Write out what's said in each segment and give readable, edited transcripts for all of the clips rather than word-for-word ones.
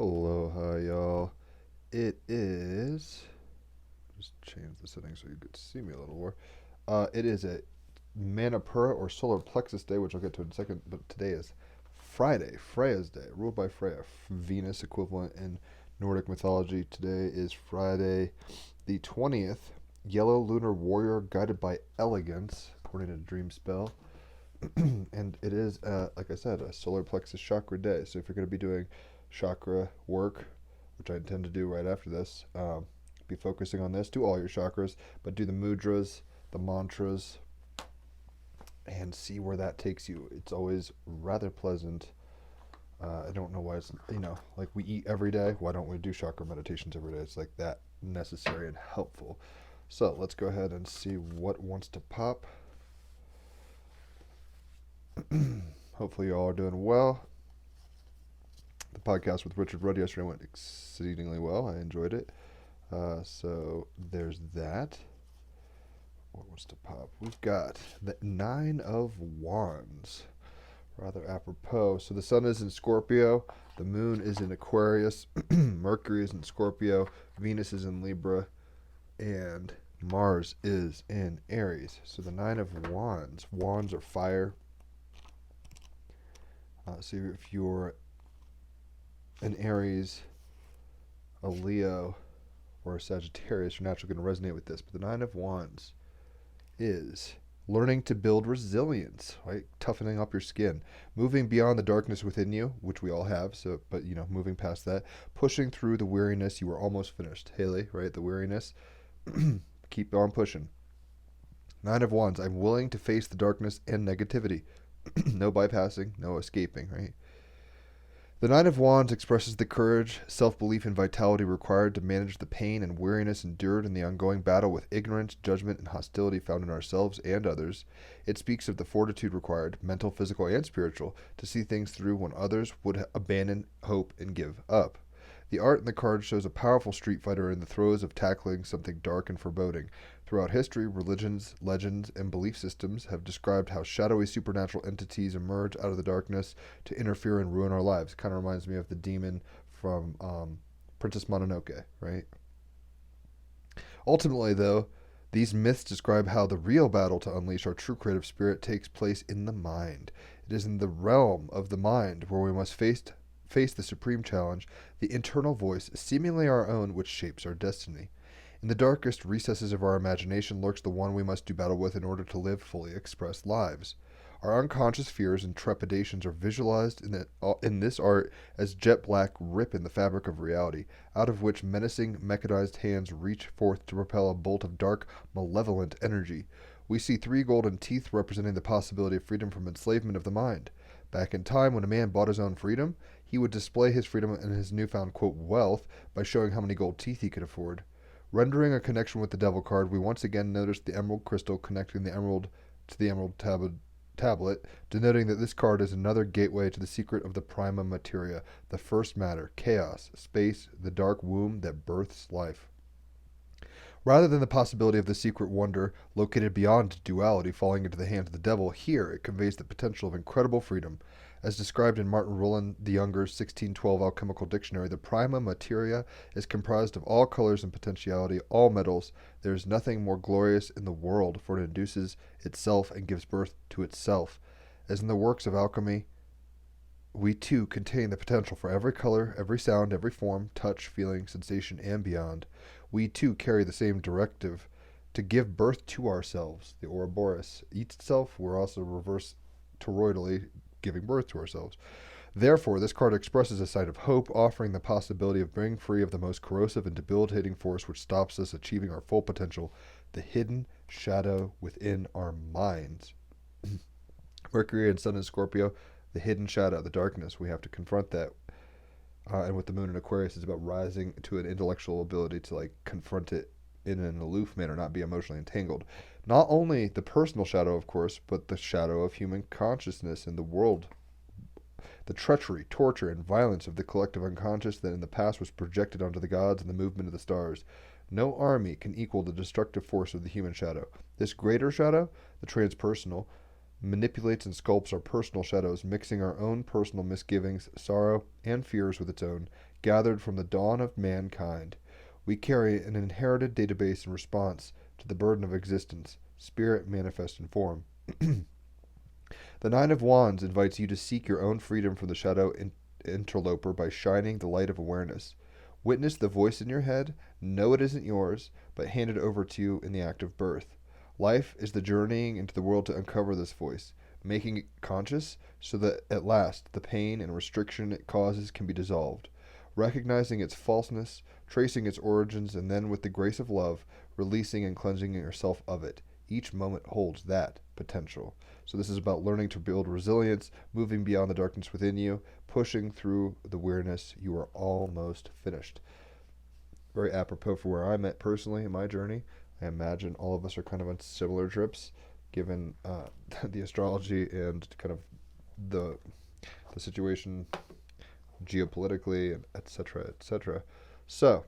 Aloha, y'all. It is. Just change the settings so you get to see me a little more. It is a Manipura or solar plexus day, which I'll get to in a second. But today is Friday, Freya's day, ruled by Freya, Venus equivalent in Nordic mythology. Today is Friday, the 20th. Yellow lunar warrior guided by elegance, according to Dream Spell. And it is, like I said, a solar plexus chakra day. So if you're going to be doing chakra work, which I intend to do right after this, be focusing on this. Do all your chakras, but do the mudras, the mantras, and see where that takes you. It's always rather pleasant. I don't know why it's, like we eat every day. Why don't we do chakra meditations every day? It's like that necessary and helpful. So let's go ahead and see what wants to pop. Hopefully you all are doing well. The podcast with Richard Rudd yesterday went exceedingly well. I enjoyed it. So there's that. What wants to pop? We've got the Nine of Wands. Rather apropos. So the sun is in Scorpio. The moon is in Aquarius. Mercury is in Scorpio. Venus is in Libra. And Mars is in Aries. So the Nine of Wands. Wands are fire. So if you're an Aries, a Leo, or a Sagittarius, you're naturally going to resonate with this. But the Nine of Wands is learning to build resilience, right? Toughening up your skin, moving beyond the darkness within you, which we all have. So, but moving past that, pushing through the weariness. You were almost finished, Haley, right? The weariness. Keep on pushing. Nine of Wands. I'm willing to face the darkness and negativity. No bypassing, no escaping, right? The Nine of Wands expresses the courage, self-belief, and vitality required to manage the pain and weariness endured in the ongoing battle with ignorance, judgment, and hostility found in ourselves and others. It speaks of the fortitude required, mental, physical, and spiritual, to see things through when others would abandon hope and give up. The art in the card shows a powerful street fighter in the throes of tackling something dark and foreboding. Throughout history, religions, legends, and belief systems have described how shadowy supernatural entities emerge out of the darkness to interfere and ruin our lives. Kind of reminds me of the demon from Princess Mononoke, right? Ultimately, though, these myths describe how the real battle to unleash our true creative spirit takes place in the mind. It is in the realm of the mind where we must face the supreme challenge, the internal voice, seemingly our own, which shapes our destiny. In the darkest recesses of our imagination lurks the one we must do battle with in order to live fully expressed lives. Our unconscious fears and trepidations are visualized in this art as jet black rip in the fabric of reality, out of which menacing, mechanized hands reach forth to propel a bolt of dark, malevolent energy. We see three golden teeth representing the possibility of freedom from enslavement of the mind. Back in time, when a man bought his own freedom, he would display his freedom and his newfound, quote, wealth by showing how many gold teeth he could afford. Rendering a connection with the devil card, we once again notice the emerald crystal connecting the emerald to the emerald tablet, denoting that this card is another gateway to the secret of the prima materia, the first matter, chaos, space, the dark womb that births life. Rather than the possibility of the secret wonder located beyond duality falling into the hands of the devil, here it conveys the potential of incredible freedom. As described in Martin Rowland the Younger's 1612 Alchemical Dictionary, the prima materia is comprised of all colors and potentiality, all metals. There is nothing more glorious in the world, for it induces itself and gives birth to itself. As in the works of alchemy, we too contain the potential for every color, every sound, every form, touch, feeling, sensation, and beyond. We too carry the same directive to give birth to ourselves. The Ouroboros eats itself. We're also reverse toroidally giving birth to ourselves. Therefore, this card expresses a sign of hope, offering the possibility of being free of the most corrosive and debilitating force which stops us achieving our full potential, the hidden shadow within our minds. Mercury and Sun in Scorpio, the hidden shadow, the darkness. We have to confront that. And with the moon in Aquarius, it's about rising to an intellectual ability to confront it in an aloof manner, not be emotionally entangled. Not only the personal shadow, of course, but the shadow of human consciousness in the world. The treachery, torture, and violence of the collective unconscious that in the past was projected onto the gods and the movement of the stars. No army can equal the destructive force of the human shadow. This greater shadow, the transpersonal, manipulates and sculpts our personal shadows, mixing our own personal misgivings, sorrow, and fears with its own, gathered from the dawn of mankind. We carry an inherited database in response to the burden of existence, spirit manifest in form. The Nine of Wands invites you to seek your own freedom from the shadow interloper by shining the light of awareness. Witness the voice in your head, know it isn't yours, but hand it over to you in the act of birth. Life is the journeying into the world to uncover this voice, making it conscious so that at last the pain and restriction it causes can be dissolved. Recognizing its falseness, tracing its origins, and then with the grace of love, releasing and cleansing yourself of it. Each moment holds that potential. So this is about learning to build resilience, moving beyond the darkness within you, pushing through the weariness. You are almost finished. Very apropos for where I'm at personally in my journey. I imagine all of us are kind of on similar trips, given the astrology and kind of the situation geopolitically, and et cetera, et cetera. So,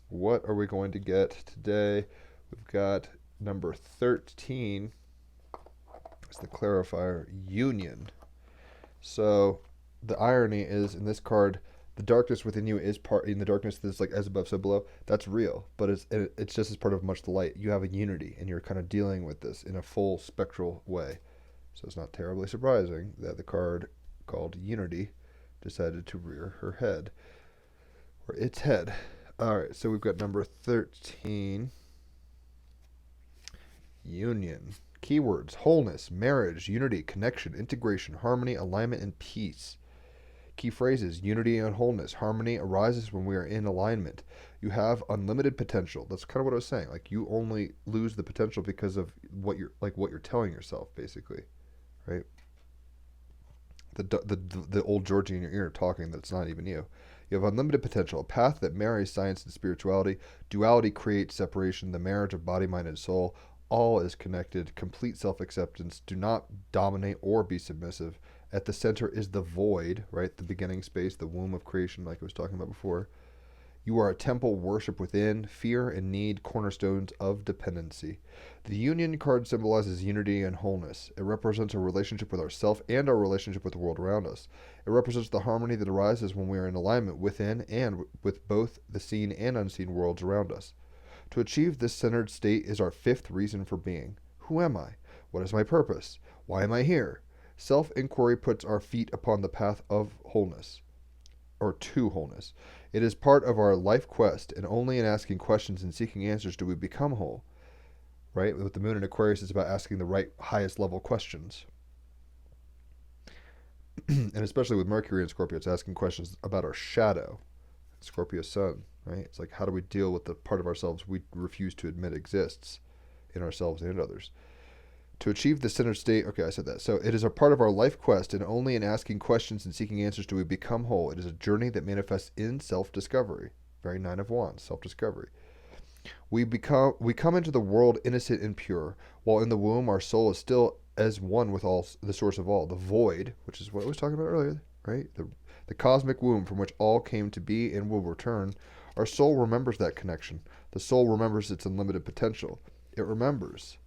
what are we going to get today? We've got number 13. It's the clarifier, union. So the irony is in this card, the darkness within you is part in the darkness that's like as above so below. That's real, but it's just as part of much the light. You have a unity, and you're kind of dealing with this in a full spectral way. So it's not terribly surprising that the card called Unity decided to rear her head, or its head. All right, so we've got number 13, union. Keywords: wholeness, marriage, unity, connection, integration, harmony, alignment, and peace. Key phrases: unity and wholeness. Harmony arises when we are in alignment. You have unlimited potential. That's kind of what I was saying. Like, you only lose the potential because of what you're telling yourself, basically, right? The old Georgie in your ear talking that's not even you. You have unlimited potential, a path that marries science and spirituality. Duality creates separation, the marriage of body, mind, and soul. All is connected, complete self-acceptance. Do not dominate or be submissive. At the center is the void, right? The beginning space, the womb of creation, like I was talking about before. You are a temple, worship within, fear and need, cornerstones of dependency. The union card symbolizes unity and wholeness. It represents our relationship with ourself and our relationship with the world around us. It represents the harmony that arises when we are in alignment within and with both the seen and unseen worlds around us. To achieve this centered state is our fifth reason for being. Who am I? What is my purpose? Why am I here? Self-inquiry puts our feet upon the path of wholeness, or to wholeness. It is part of our life quest, and only in asking questions and seeking answers do we become whole. Right? With the moon in Aquarius, it's about asking the right, highest level questions. And especially with Mercury in Scorpio, it's asking questions about our shadow. Scorpio sun, right? It's like, how do we deal with the part of ourselves we refuse to admit exists in ourselves and in others? To achieve the centered state, okay, I said that. So it is a part of our life quest, and only in asking questions and seeking answers do we become whole. It is a journey that manifests in self-discovery. Very Nine of Wands, self-discovery. We come into the world innocent and pure, while in the womb our soul is still as one with all, the source of all, the void, which is what I was talking about earlier, right? The cosmic womb from which all came to be and will return. Our soul remembers that connection. The soul remembers its unlimited potential. It remembers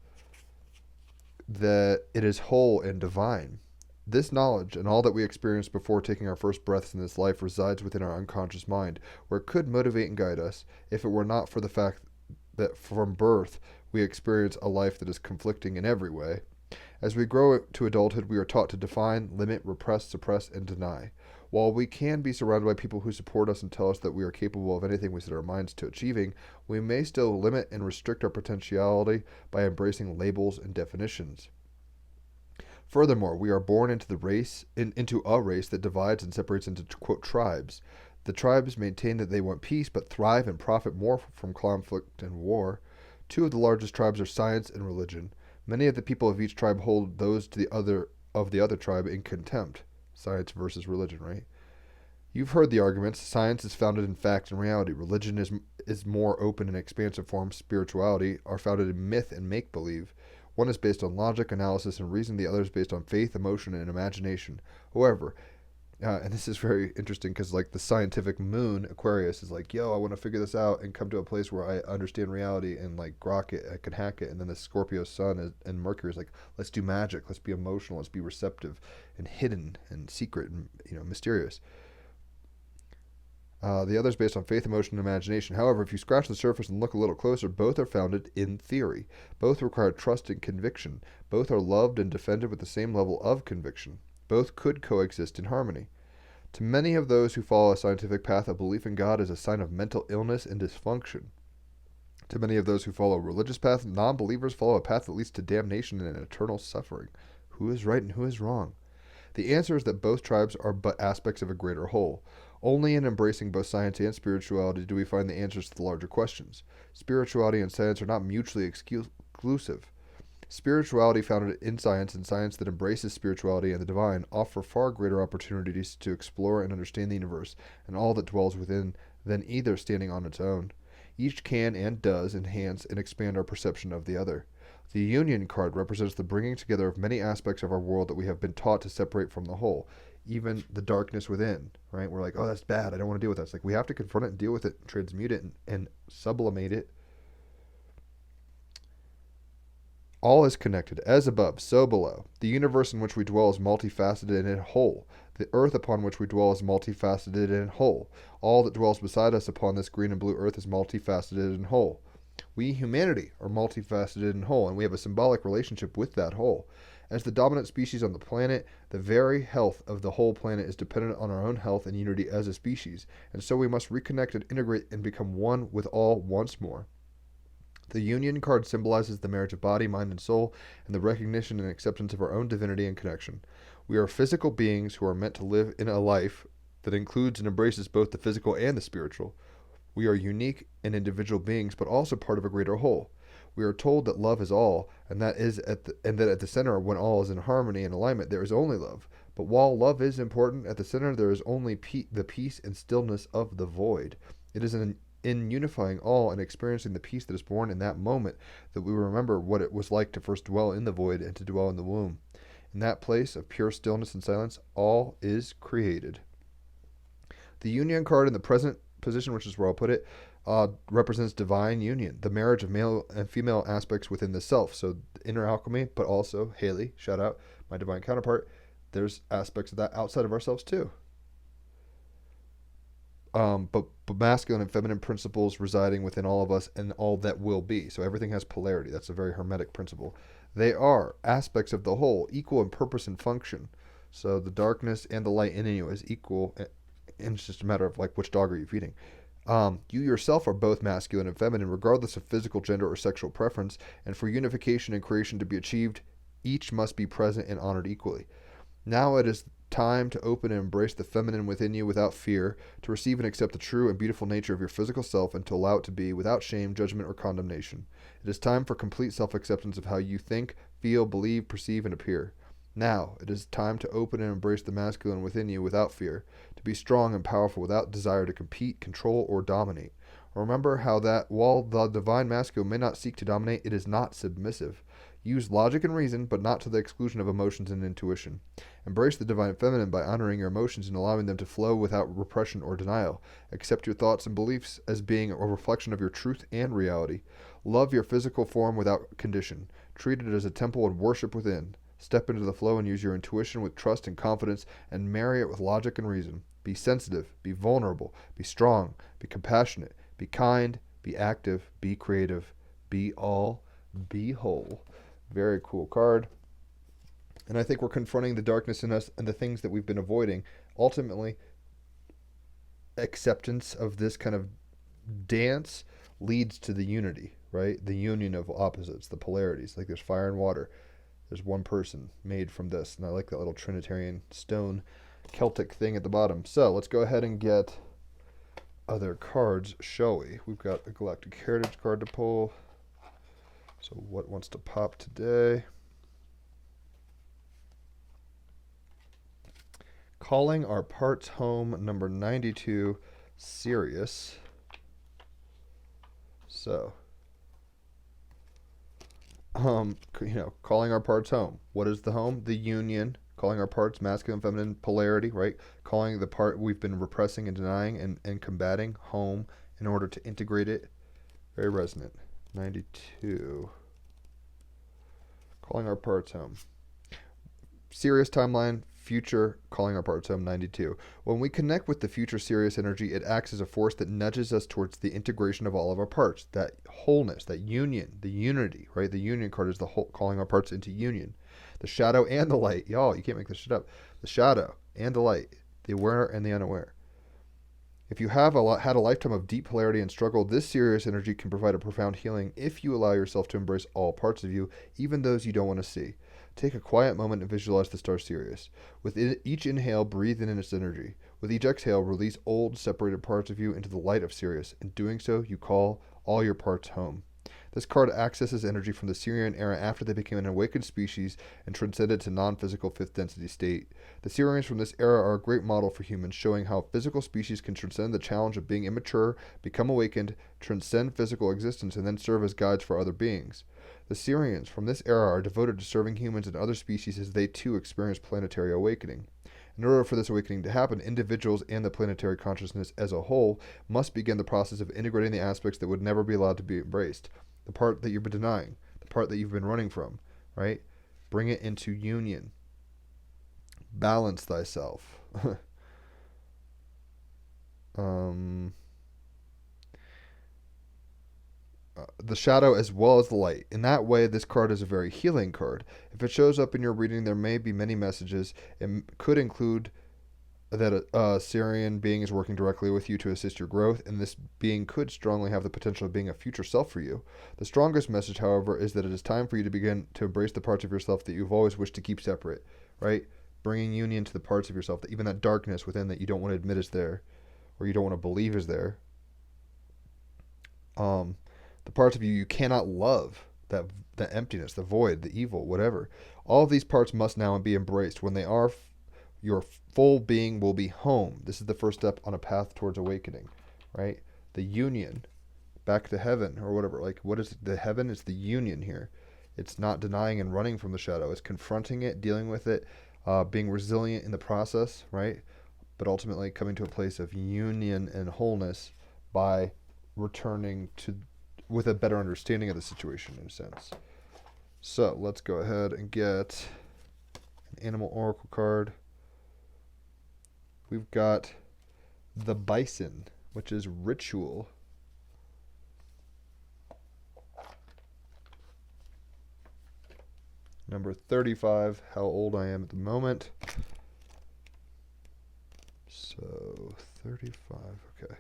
that it is whole and divine. This knowledge and all that we experienced before taking our first breaths in this life resides within our unconscious mind, where it could motivate and guide us if it were not for the fact that from birth we experience a life that is conflicting in every way. As we grow to adulthood, we are taught to define, limit, repress, suppress, and deny. While we can be surrounded by people who support us and tell us that we are capable of anything we set our minds to achieving, we may still limit and restrict our potentiality by embracing labels and definitions. Furthermore, we are born into a race that divides and separates into, quote, tribes. The tribes maintain that they want peace, but thrive and profit more from conflict and war. Two of the largest tribes are science and religion. Many of the people of each tribe hold those of the other tribe in contempt. Science versus religion, right? You've heard the arguments. Science is founded in fact and reality. Religion is more open and expansive forms. Spirituality are founded in myth and make-believe. One is based on logic, analysis, and reason. The other is based on faith, emotion, and imagination. However, and this is very interesting because, like, the scientific moon, Aquarius, is like, yo, I want to figure this out and come to a place where I understand reality and, like, grok it, I can hack it. And then the Scorpio sun and Mercury is like, let's do magic, let's be emotional, let's be receptive and hidden and secret and, mysterious. The other is based on faith, emotion, and imagination. However, if you scratch the surface and look a little closer, both are founded in theory. Both require trust and conviction. Both are loved and defended with the same level of conviction. Both could coexist in harmony. To many of those who follow a scientific path, a belief in God is a sign of mental illness and dysfunction. To many of those who follow a religious path, non-believers follow a path that leads to damnation and eternal suffering. Who is right and who is wrong? The answer is that both tribes are but aspects of a greater whole. Only in embracing both science and spirituality do we find the answers to the larger questions. Spirituality and science are not mutually exclusive. Spirituality founded in science and science that embraces spirituality and the divine offer far greater opportunities to explore and understand the universe and all that dwells within than either standing on its own. Each can and does enhance and expand our perception of the other. The union card represents the bringing together of many aspects of our world that we have been taught to separate from the whole, even the darkness within, right? We're like, oh, that's bad. I don't want to deal with that. It's like we have to confront it and deal with it, and transmute it, and sublimate it. All is connected, as above, so below. The universe in which we dwell is multifaceted and whole. The earth upon which we dwell is multifaceted and whole. All that dwells beside us upon this green and blue earth is multifaceted and whole. We, humanity, are multifaceted and whole, and we have a symbolic relationship with that whole. As the dominant species on the planet, the very health of the whole planet is dependent on our own health and unity as a species, and so we must reconnect and integrate and become one with all once more. The union card symbolizes the marriage of body, mind, and soul, and the recognition and acceptance of our own divinity and connection. We are physical beings who are meant to live in a life that includes and embraces both the physical and the spiritual. We are unique and individual beings, but also part of a greater whole. We are told that love is all, and that at the center, when all is in harmony and alignment, there is only love. But while love is important, at the center there is only the peace and stillness of the void. It is in unifying all and experiencing the peace that is born in that moment that we remember what it was like to first dwell in the void and to dwell in the womb. In that place of pure stillness and silence, all is created. The union card in the present position, which is where I'll put it, represents divine union, the marriage of male and female aspects within the self. So inner alchemy, but also Haley, shout out, my divine counterpart, there's aspects of that outside of ourselves too. But masculine and feminine principles residing within all of us and all that will be. So everything has polarity. That's a very hermetic principle. They are aspects of the whole, equal in purpose and function. So the darkness and the light in you is equal, and it's just a matter of like which dog are you feeding. You yourself are both masculine and feminine, regardless of physical, gender, or sexual preference. And for unification and creation to be achieved, each must be present and honored equally. Now it is time to open and embrace the feminine within you without fear, to receive and accept the true and beautiful nature of your physical self, and to allow it to be without shame, judgment, or condemnation. It is time for complete self-acceptance of how you think, feel, believe, perceive, and appear. Now it is time to open and embrace the masculine within you without fear, to be strong and powerful without desire to compete, control, or dominate. Remember how that while the divine masculine may not seek to dominate, it is not submissive. Use logic and reason, but not to the exclusion of emotions and intuition. Embrace the divine feminine by honoring your emotions and allowing them to flow without repression or denial. Accept your thoughts and beliefs as being a reflection of your truth and reality. Love your physical form without condition. Treat it as a temple and worship within. Step into the flow and use your intuition with trust and confidence, and marry it with logic and reason. Be sensitive, be vulnerable, be strong, be compassionate, be kind, be active, be creative, be all, be whole. Very cool card. And I think we're confronting the darkness in us and the things that we've been avoiding. Ultimately, acceptance of this kind of dance leads to the unity, right? The union of opposites, the polarities. Like there's fire and water. There's one person made from this. And I like that little Trinitarian stone Celtic thing at the bottom. So let's go ahead and get other cards, shall we? We've got a Galactic Heritage card to pull. So what wants to pop today? Calling Our Parts Home, number 92, Sirius. So, calling our parts home. What is the home? The union. Calling our parts masculine, feminine, polarity, right? Calling the part we've been repressing and denying and combating home in order to integrate it. Very resonant. 92. Calling our parts home. Sirius timeline, future calling our parts home. 92. When we connect with the future Sirius energy, it acts as a force that nudges us towards the integration of all of our parts, that wholeness, that union, the unity, right? The union card is the whole, calling our parts into union. The shadow and the light. Y'all, you can't make this shit up. The shadow and the light, the aware and the unaware. If you have had a lifetime of deep polarity and struggle, this Sirius energy can provide a profound healing if you allow yourself to embrace all parts of you, even those you don't want to see. Take a quiet moment and visualize the star Sirius. With each inhale, breathe in its energy. With each exhale, release old, separated parts of you into the light of Sirius. In doing so, you call all your parts home. This card accesses energy from the Sirian era after they became an awakened species and transcended to non-physical fifth density state. The Sirians from this era are a great model for humans, showing how physical species can transcend the challenge of being immature, become awakened, transcend physical existence, and then serve as guides for other beings. The Sirians from this era are devoted to serving humans and other species as they too experience planetary awakening. In order for this awakening to happen, individuals and the planetary consciousness as a whole must begin the process of integrating the aspects that would never be allowed to be embraced. The part that you've been denying, the part that you've been running from, right? Bring it into union. Balance thyself. The shadow as well as the light. In that way, this card is a very healing card. If it shows up in your reading, there may be many messages. It could include that a Syrian being is working directly with you to assist your growth, and this being could strongly have the potential of being a future self for you. The strongest message, however, is that it is time for you to begin to embrace the parts of yourself that you've always wished to keep separate, right? Bringing union to the parts of yourself, that even that darkness within that you don't want to admit is there, or you don't want to believe is there. The parts of you you cannot love, that emptiness, the void, the evil, whatever. All of these parts must now be embraced. When they are, your full being will be home. This is the first step on a path towards awakening, right? The union, back to heaven or whatever. Like, what is the heaven? It's the union here. It's not denying and running from the shadow. It's confronting it, dealing with it, being resilient in the process, right? But ultimately coming to a place of union and wholeness by returning to with a better understanding of the situation, in a sense. So let's go ahead and get an animal oracle card. We've got the bison, which is ritual. Number 35, how old I am at the moment. So 35, okay.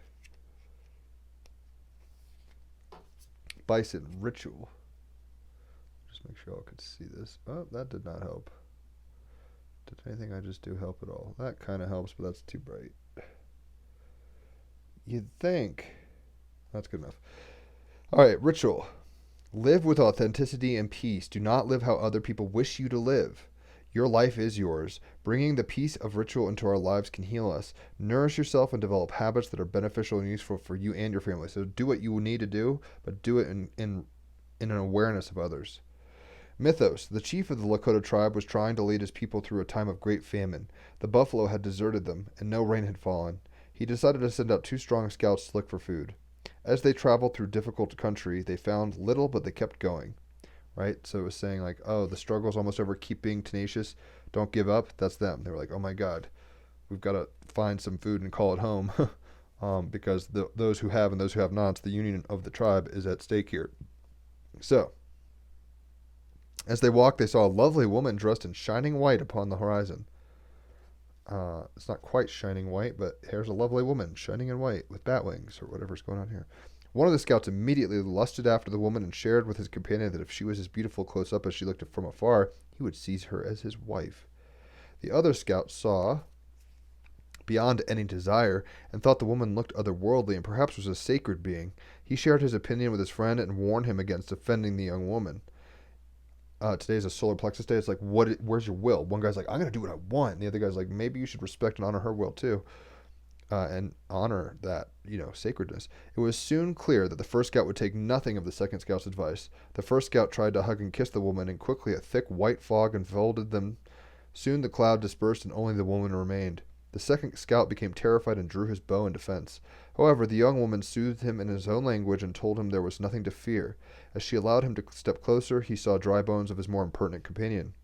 Bison, ritual. Just make sure y'all could see this. Oh, that did not help. Did anything I just do help at all? That kind of helps, but that's too bright. You'd think. That's good enough. All right, ritual. Live with authenticity and peace. Do not live how other people wish you to live. Your life is yours. Bringing the peace of ritual into our lives can heal us. Nourish yourself and develop habits that are beneficial and useful for you and your family. So do what you need to do, but do it in an awareness of others. Mythos. The chief of the Lakota tribe was trying to lead his people through a time of great famine. The buffalo had deserted them, and no rain had fallen. He decided to send out 2 strong scouts to look for food. As they traveled through difficult country, they found little, but they kept going. Right? So it was saying like, oh, the struggle's almost over. Keep being tenacious. Don't give up. That's them. They were like, oh my God, we've got to find some food and call it home. Because those who have and those who have not, the union of the tribe is at stake here. So, as they walked, they saw a lovely woman dressed in shining white upon the horizon. It's not quite shining white, but here's a lovely woman shining in white with bat wings or whatever's going on here. One of the scouts immediately lusted after the woman and shared with his companion that if she was as beautiful close up as she looked from afar, he would seize her as his wife. The other scout saw beyond any desire and thought the woman looked otherworldly and perhaps was a sacred being. He shared his opinion with his friend and warned him against offending the young woman. Today is a solar plexus day. It's like, where's your will? One guy's like, I'm going to do what I want. And the other guy's like, maybe you should respect and honor her will too. And honor that, sacredness. It was soon clear that the first scout would take nothing of the second scout's advice. The first scout tried to hug and kiss the woman, and quickly a thick white fog enfolded them. Soon the cloud dispersed, and only the woman remained. The second scout became terrified and drew his bow in defense. However, the young woman soothed him in his own language and told him there was nothing to fear. As she allowed him to step closer, he saw dry bones of his more impertinent companion.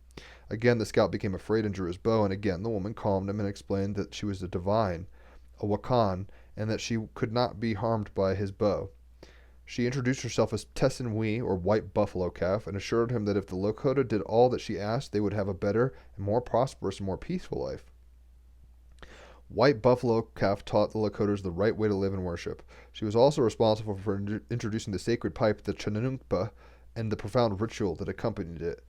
Again, the scout became afraid and drew his bow, and again the woman calmed him and explained that she was a divine, a wakan, and that she could not be harmed by his bow. She introduced herself as Tessin-Wee, or White Buffalo Calf, and assured him that if the Lakota did all that she asked, they would have a better and more prosperous and more peaceful life. White Buffalo Calf taught the Lakotas the right way to live and worship. She was also responsible for introducing the sacred pipe, the Chanunpa, and the profound ritual that accompanied it.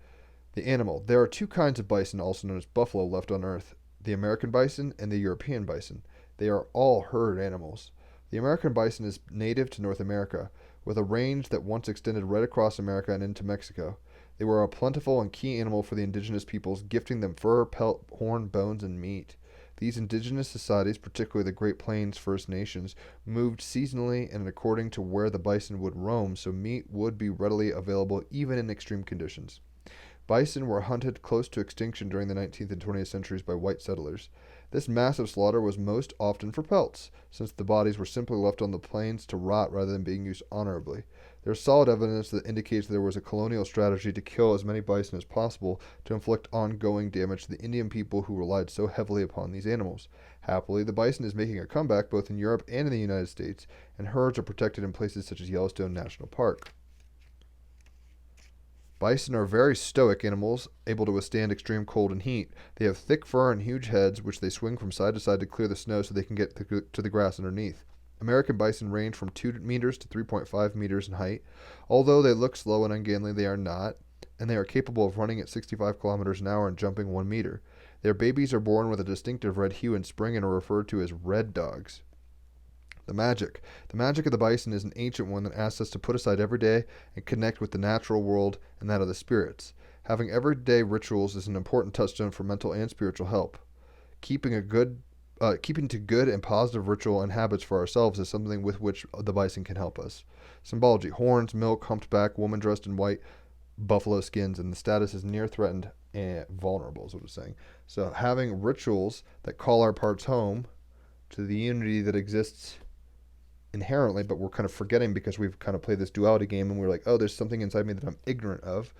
The animal. There are two kinds of bison, also known as buffalo, left on Earth: the American bison and the European bison. They are all herd animals. The American bison is native to North America, with a range that once extended right across America and into Mexico. They were a plentiful and key animal for the indigenous peoples, gifting them fur, pelt, horn, bones, and meat. These indigenous societies, particularly the Great Plains First Nations, moved seasonally and according to where the bison would roam, so meat would be readily available even in extreme conditions. Bison were hunted close to extinction during the 19th and 20th centuries by white settlers. This massive slaughter was most often for pelts, since the bodies were simply left on the plains to rot rather than being used honorably. There is solid evidence that indicates there was a colonial strategy to kill as many bison as possible to inflict ongoing damage to the Indian people who relied so heavily upon these animals. Happily, the bison is making a comeback both in Europe and in the United States, and herds are protected in places such as Yellowstone National Park. Bison are very stoic animals, able to withstand extreme cold and heat. They have thick fur and huge heads, which they swing from side to side to clear the snow so they can get to the grass underneath. American bison range from 2 meters to 3.5 meters in height. Although they look slow and ungainly, they are not, and they are capable of running at 65 kilometers an hour and jumping 1 meter. Their babies are born with a distinctive red hue in spring and are referred to as red dogs. The magic. The magic of the bison is an ancient one that asks us to put aside every day and connect with the natural world and that of the spirits. Having everyday rituals is an important touchstone for mental and spiritual help. Keeping to good and positive ritual and habits for ourselves is something with which the bison can help us. Symbology: horns, milk, humped back, woman dressed in white, buffalo skins, and the status is near threatened and vulnerable, is what it's saying. So having rituals that call our parts home to the unity that exists inherently, but we're kind of forgetting because we've kind of played this duality game and we're like, oh, there's something inside me that I'm ignorant of,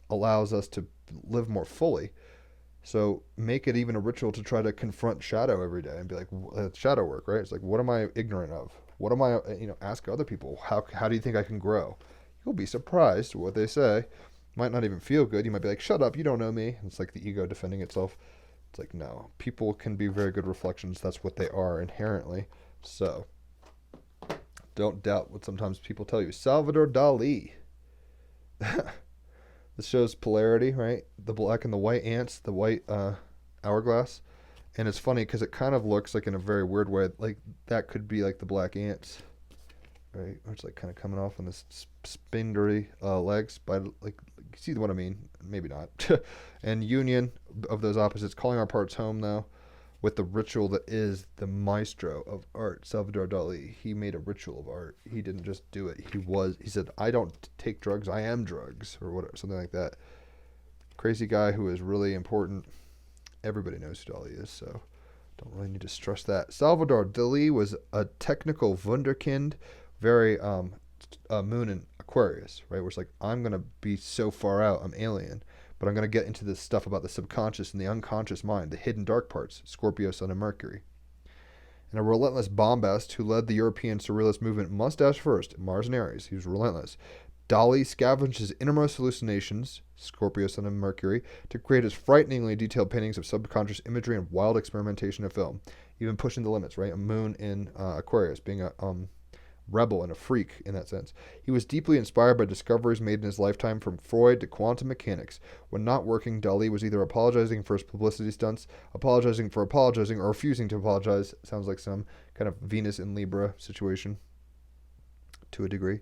allows us to live more fully. So make it even a ritual to try to confront shadow every day and be like, shadow work, right? It's like, what am I ignorant of? What am I, ask other people, how do you think I can grow? You'll be surprised what they say. Might not even feel good. You might be like, shut up, you don't know me. And it's like the ego defending itself. It's like, no, people can be very good reflections. That's what they are inherently. So don't doubt what sometimes people tell you. Salvador Dali. This shows polarity, right? The black and the white ants, the white hourglass. And it's funny because it kind of looks like, in a very weird way, like that could be like the black ants, right? Or it's like kind of coming off on this spindly legs. But like, you see what I mean? Maybe not. And union of those opposites, calling our parts home, though, with the ritual that is the maestro of art, Salvador Dali. He made a ritual of art. He didn't just do it. He said, I don't take drugs, I am drugs, or whatever, something like that. Crazy guy who is really important. Everybody knows who Dali is, so don't really need to stress that. Salvador Dali was a technical wunderkind, very moon in Aquarius, right? Where it's like, I'm going to be so far out, I'm alien. But I'm going to get into this stuff about the subconscious and the unconscious mind, the hidden dark parts, Scorpio, Sun, and Mercury. And a relentless bombast who led the European surrealist movement, mustache first, Mars and Aries. He was relentless. Dali scavenged his innermost hallucinations, Scorpio, Sun, and Mercury, to create his frighteningly detailed paintings of subconscious imagery and wild experimentation of film, even pushing the limits, right? A moon in Aquarius, being a rebel and a freak in that sense. He was deeply inspired by discoveries made in his lifetime, from Freud to quantum mechanics. When not working, Dali was either apologizing for his publicity stunts, apologizing for apologizing, or refusing to apologize. Sounds like some kind of Venus in Libra situation to a degree.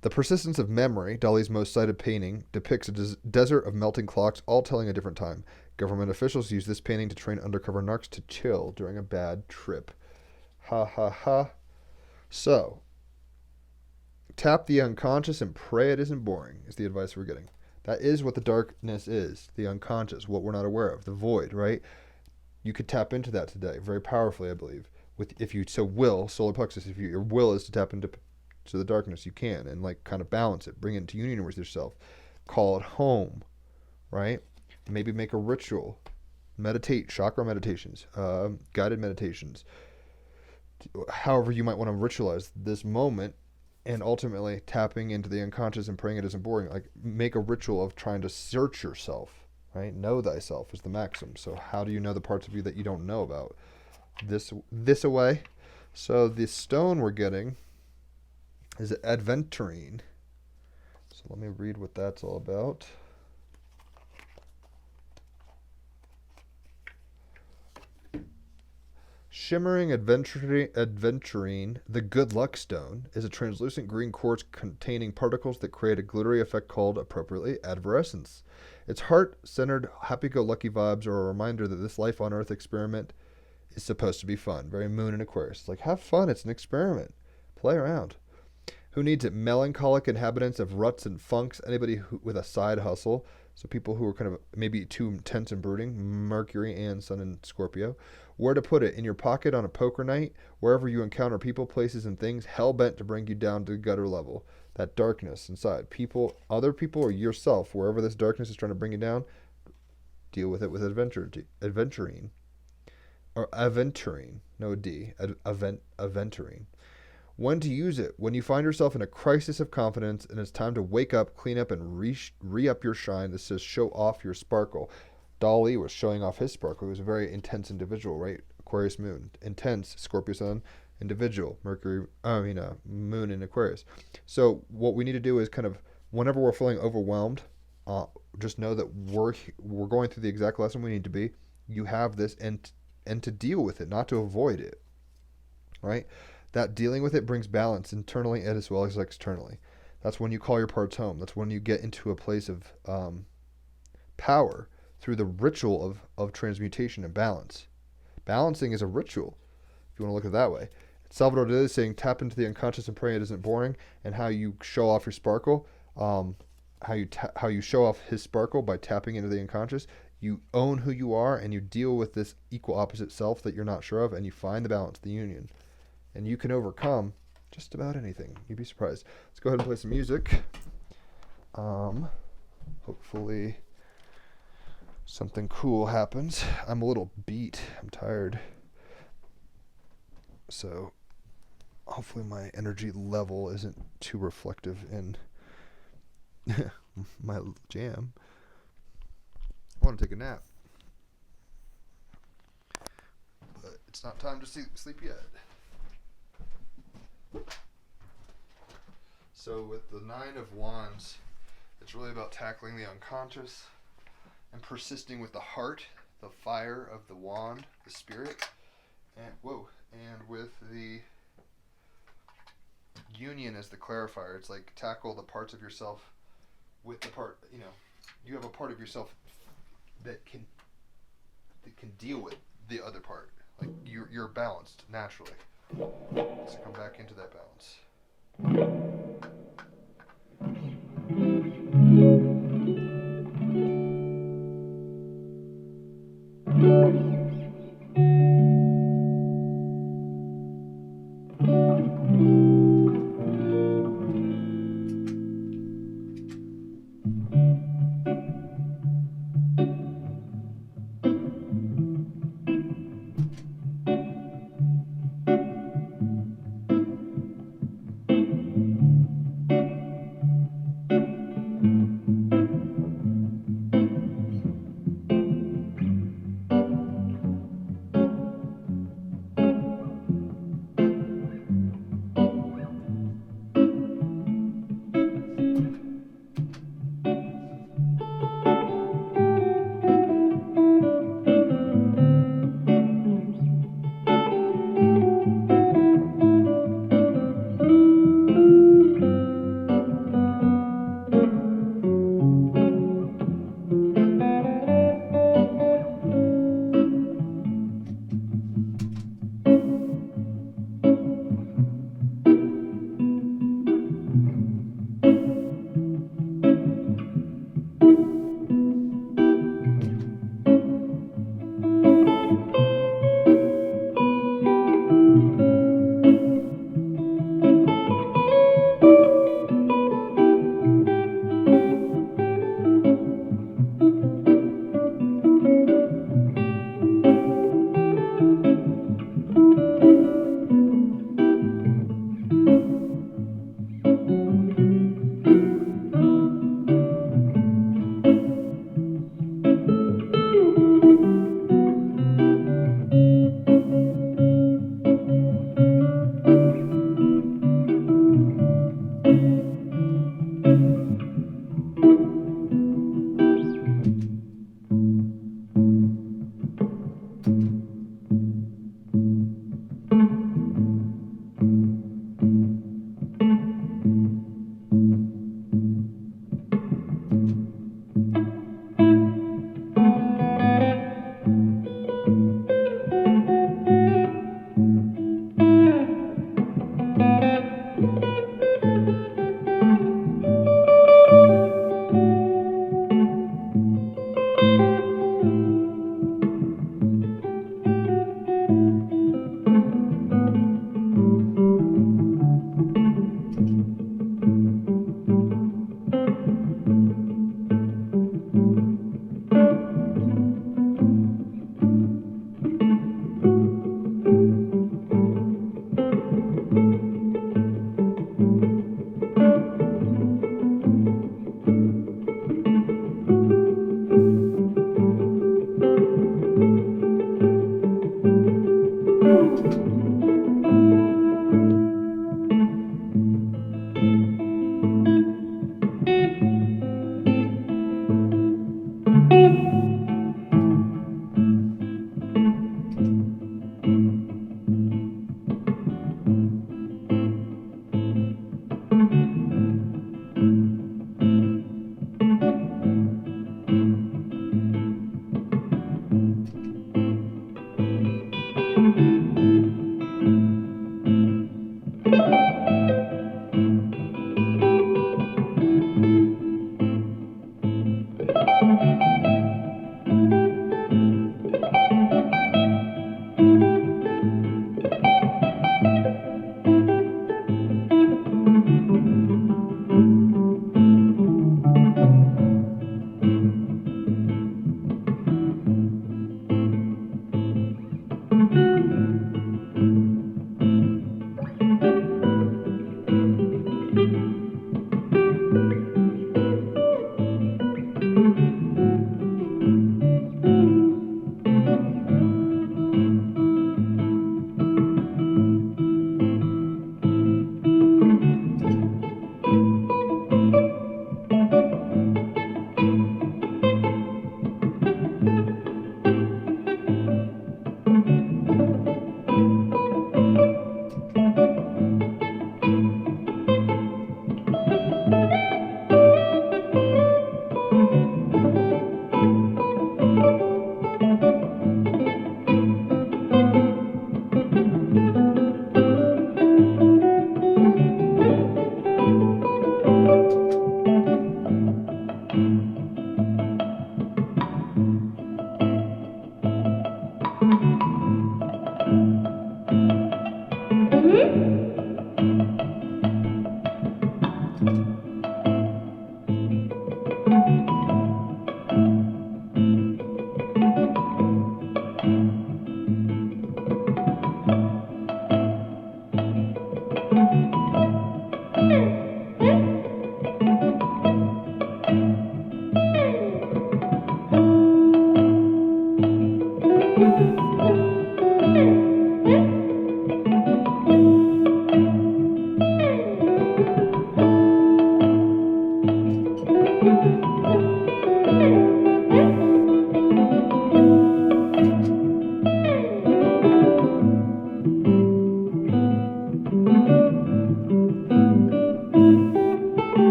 The Persistence of Memory, Dali's most cited painting, depicts a desert of melting clocks, all telling a different time. Government officials use this painting to train undercover narcs to chill during a bad trip. Ha ha ha. So, tap the unconscious and pray it isn't boring, is the advice we're getting. That is what the darkness is, the unconscious, what we're not aware of, the void, right? You could tap into that today very powerfully, I believe. If you so will, solar plexus, if your will is to tap into the darkness, you can, and like kind of balance it, bring it into union with yourself. Call it home. right? Maybe make a ritual, meditate, chakra meditations, guided meditations, however you might want to ritualize this moment, and ultimately tapping into the unconscious and praying it isn't boring. Like, make a ritual of trying to search yourself, right? Know thyself is the maxim. So how do you know the parts of you that you don't know about? This away. So the stone we're getting is adventurine. So let me read what that's all about. Shimmering adventurine, the good luck stone, is a translucent green quartz containing particles that create a glittery effect called, appropriately, adverescence. Its heart-centered, happy-go-lucky vibes are a reminder that this life on Earth experiment is supposed to be fun. Very Moon in Aquarius. It's like, have fun. It's an experiment. Play around. Who needs it? Melancholic inhabitants of ruts and funks. Anybody with a side hustle. So people who are kind of maybe too intense and brooding. Mercury and Sun in Scorpio. Where to put it? In your pocket on a poker night? Wherever you encounter people, places, and things hell-bent to bring you down to the gutter level. That darkness inside. People, other people, or yourself, wherever this darkness is trying to bring you down, deal with it with adventurine. Or aventurine. No D. Aventurine. When to use it? When you find yourself in a crisis of confidence and it's time to wake up, clean up, and re-up your shine. This says show off your sparkle. Dali was showing off his sparkle. He was a very intense individual, right? Aquarius moon. Intense, Scorpio sun, individual. Moon in Aquarius. So what we need to do is kind of, whenever we're feeling overwhelmed, just know that we're going through the exact lesson we need to be. You have this, and to deal with it, not to avoid it, right? That dealing with it brings balance internally and as well as externally. That's when you call your parts home. That's when you get into a place of power through the ritual of transmutation and balance. Balancing is a ritual, if you want to look at it that way. Salvador Dali is saying, tap into the unconscious and pray it isn't boring, and how you show off your sparkle, how you show off his sparkle by tapping into the unconscious. You own who you are, and you deal with this equal opposite self that you're not sure of, and you find the balance, the union. And you can overcome just about anything. You'd be surprised. Let's go ahead and play some music. Hopefully something cool happens. I'm a little beat. I'm tired. So hopefully my energy level isn't too reflective in my jam. I want to take a nap. But it's not time to sleep yet. So with the Nine of Wands, it's really about tackling the unconscious and persisting with the heart, the fire of the wand, the spirit, and with the union as the clarifier. It's like tackle the parts of yourself with the part, you have a part of yourself that can deal with the other part. Like you're balanced naturally. So come back into that balance.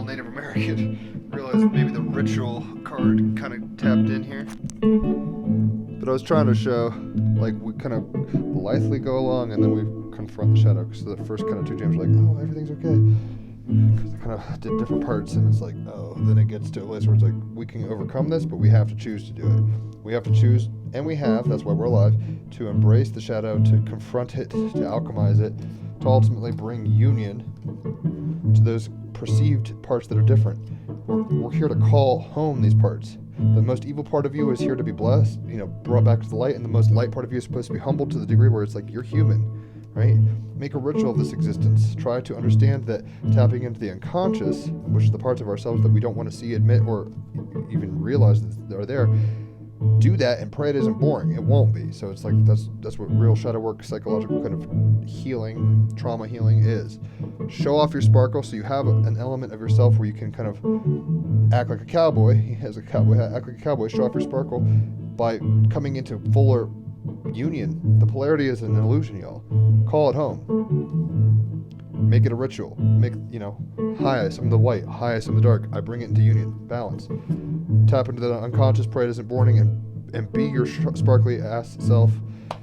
Native American. Realized maybe the ritual card kind of tapped in here. But I was trying to show, like, we kind of blithely go along and then we confront the shadow. So the first kind of 2 jams are like, oh, everything's okay. Because they kind of did different parts, and it's like, oh, then it gets to a place where it's like, we can overcome this, but we have to choose to do it. We have to choose, and we have, that's why we're alive, to embrace the shadow, to confront it, to alchemize it, to ultimately bring union to those perceived parts that are different. We're here to call home these parts. The most evil part of you is here to be blessed, brought back to the light, and the most light part of you is supposed to be humbled to the degree where it's like, you're human. Right? Make a ritual of this existence. Try to understand that tapping into the unconscious, which is the parts of ourselves that we don't want to see, admit, or even realize that are there, do that and pray it isn't boring. It won't be. So it's like that's what real shadow work, psychological kind of healing, trauma healing is. Show off your sparkle so you have an element of yourself where you can kind of act like a cowboy. He has a cowboy hat. Act like a cowboy. Show off your sparkle by coming into fuller union. The polarity is an illusion, y'all. Call it home. Make it a ritual. Make, high some of the white, high some of the dark. I bring it into union, balance. Tap into the unconscious, pray it isn't boring, and be your sparkly ass self.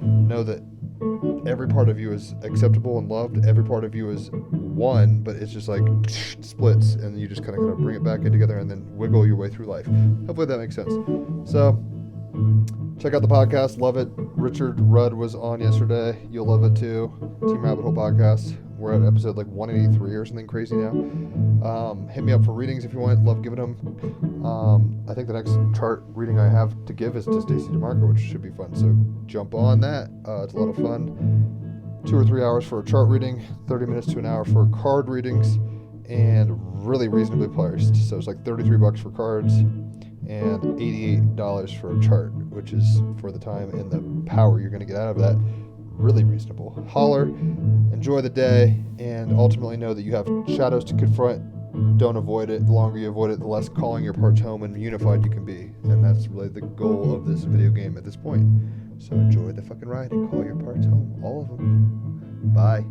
Know that every part of you is acceptable and loved. Every part of you is one, but it's just like splits, and you just kind of bring it back in together and then wiggle your way through life. Hopefully that makes sense. So, check out the podcast. Love it. Richard Rudd was on yesterday. You'll love it too. Team Rabbit Hole podcast. We're at episode like 183 or something crazy now. Hit me up for readings if you want. Love giving them. I think the next chart reading I have to give is to Stacey DeMarco, which should be fun. So jump on that. It's a lot of fun. 2 or 3 hours for a chart reading, 30 minutes to an hour for card readings, and really reasonably priced. So it's like $33 for cards and $88 for a chart, which is, for the time and the power you're going to get out of that, really reasonable. Holler, enjoy the day, and ultimately know that you have shadows to confront. Don't avoid it. The longer you avoid it, the less calling your parts home and unified you can be. And that's really the goal of this video game at this point. So enjoy the fucking ride and call your parts home. All of them. Bye.